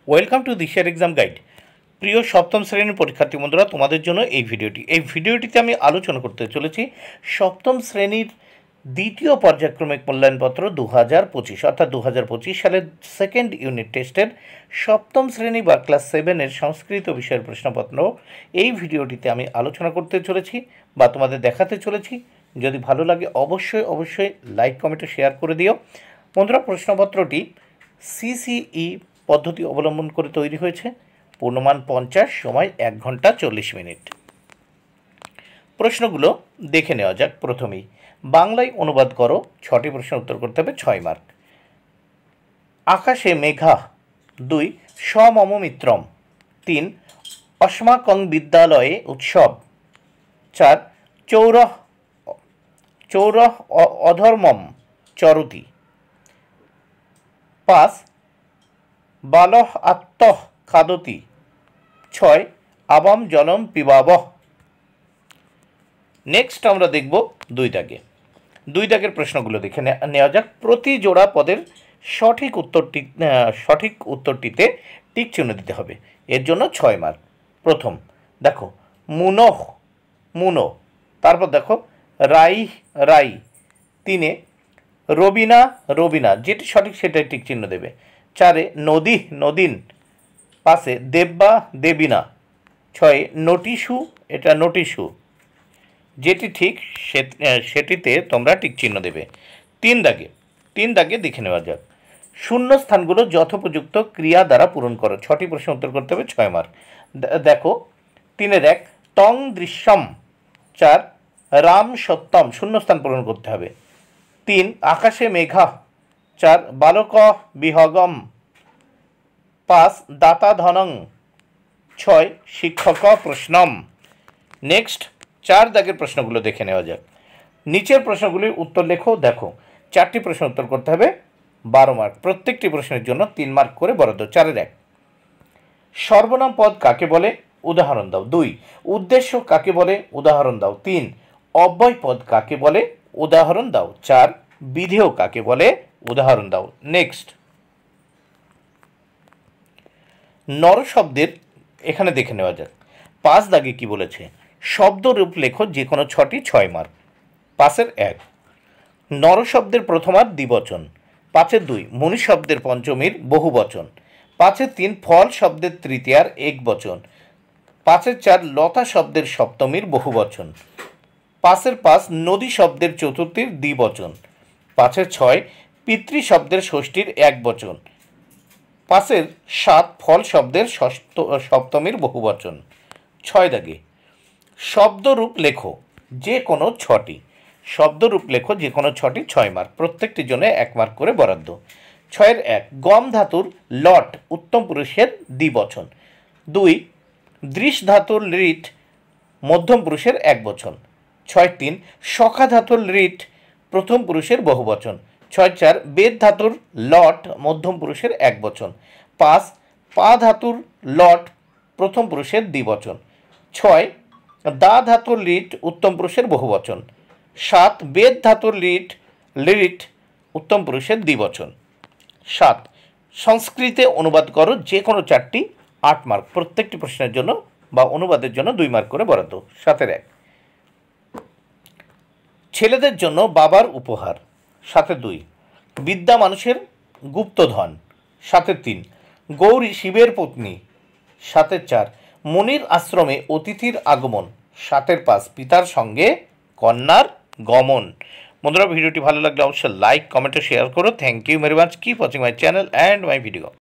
Welcome to দিশার exam guide. প্রিয় সপ্তম শ্রেণীর পরীক্ষার্থী বন্ধুরা, তোমাদের জন্য এই ভিডিওটিতে আমি আলোচনা করতে চলেছি সপ্তম শ্রেণীর দ্বিতীয় পর্যায়ক্রমিক মূল্যায়নপত্র 2025 অর্থাৎ 2025 সালের সেকেন্ড ইউনিট টেস্টের সপ্তম শ্রেণী বা ক্লাস 7-এর সংস্কৃত বিষয়ের প্রশ্নপত্র এই ভিডিওটিতে আমি আলোচনা করতে চলেছি বা তোমাদের দেখাতে চলেছি। যদি ভালো লাগে অবশ্যই লাইক কমেন্ট শেয়ার করে দিও বন্ধুরা। প্রশ্নপত্রটি সিসিই পদ্ধতি অবলম্বন করে তৈরি হয়েছে। পূর্ণমান 50, সময় 1 ঘন্টা 40 মিনিট। প্রশ্নগুলো দেখে নেওয়া যাক। প্রথমেই বাংলায় অনুবাদ করো, 6টি প্রশ্নের উত্তর করতে হবে, 6 মার্ক। আকাশে মেঘা, 2 সমম মিত্রম, 3 অস্মাকং বিদ্যালয়ে উৎসব, 4 চৌরহ অধর্মম চরতি, 5 বালহ আত্মহ খাদতি, 6 আবম জলম পিবাবহ। নেক্সট আমরা দেখব 2 দাগের প্রশ্নগুলো দেখে নেওয়া যাক। প্রতি জোড়া পদের সঠিক উত্তরটিতে টিক চিহ্ন দিতে হবে। এর জন্য 6 মার্ক। প্রথম দেখো মুনো, তারপর দেখো রাই, 3 রবিনা, যেটি সঠিক সেটাই টিক চিহ্ন দেবে। 4 নদীন, 5 দেবিনা, 6 নোটিশু, যেটি ঠিক সেটিতে তোমরা টিক চিহ্ন দেবে। 3 দাগে দেখে নেওয়া যাক। শূন্য স্থানগুলো যথোপযুক্ত ক্রিয়া দ্বারা পূরণ করো। 6টি প্রশ্ন উত্তর করতে হবে, 6 মার্ক। দেখো 3-1 তং দৃশ্যম, 4 রাম সত্যম, শূন্যস্থান পূরণ করতে হবে। 3 আকাশে মেঘা, 4 বালক বিহগম, 5 দাতা ধনং, 6 শিক্ষক প্রশ্নম। নেক্সট 4 দাগের প্রশ্নগুলো দেখে নেওয়া যাক। নিচের প্রশ্নগুলির উত্তর লেখো। দেখো 4টি প্রশ্ন উত্তর করতে হবে, 12 মার্ক। প্রত্যেকটি প্রশ্নের জন্য 3 মার্ক করে বরাদ্দ। 4-1 সর্বনাম পদ কাকে বলে, উদাহরণ দাও। 2 উদ্দেশ্য কাকে বলে, উদাহরণ দাও। 3 অব্যয় পদ কাকে বলে, উদাহরণ দাও। 4 বিধেয় কাকে বলে, উদাহরণ দাও। নেক্সট নর শব্দের এখানে দেখে নেওয়া যাক। 5 দাগে কি বলেছে, শব্দরূপ লেখো যে কোনো 6টি, 6 মার্ক। 5-1 নর শব্দের প্রথমার দ্বিবচন। 5-2 মণি শব্দের পঞ্চমীর বহুবচন। 5-3 ফল শব্দের তৃতীয়ার একবচন। 5-4 লতা শব্দের সপ্তমীর বহুবচন। 5-5 নদী শব্দের চতুর্থীর দ্বিবচন। 5-6 পিতৃ শব্দের ষষ্ঠীর একবচন। 5-7 ফল শব্দের সপ্তমীর বহুবচন। 6 দাগে শব্দরূপ লেখো যে কোনো 6টি, 6 মার্ক। প্রত্যেকটির জন্য 1 মার্ক করে বরাদ্দ। 6-1 গম ধাতুর লট উত্তম পুরুষের দ্বিবচন। 2 দৃশ ধাতুর লিট মধ্যম পুরুষের একবচন। 6-3 সখা ধাতুর লিট প্রথম পুরুষের বহুবচন। 6-4 বেদ ধাতুর লট মধ্যম পুরুষের একবচন। 5 পা ধাতুর লট প্রথম পুরুষের দ্বিবচন। 6 দা ধাতুর লিট উত্তম পুরুষের বহুবচন। 7 বেদ ধাতুর লিট উত্তম পুরুষের দ্বিবচন। 7 সংস্কৃতে অনুবাদ করো যে কোনো 4টি, 8 মার্ক। প্রত্যেকটি প্রশ্নের জন্য বা অনুবাদের জন্য 2 মার্ক করে বরাদ্দ। 7-1 ছেলেদের জন্য বাবার উপহার। 7-2 বিদ্যা মানুষের গুপ্তধন। 7-3 গৌরী শিবের পত্নী। 7-4 মুনির আশ্রমে অতিথির আগমন। 7-5 পিতার সঙ্গে কন্যার গমন। বন্ধুরা, ভিডিওটি ভালো লাগলে অবশ্যই লাইক কমেন্ট ও শেয়ার করো। Thank you very much. Keep watching my channel and my video.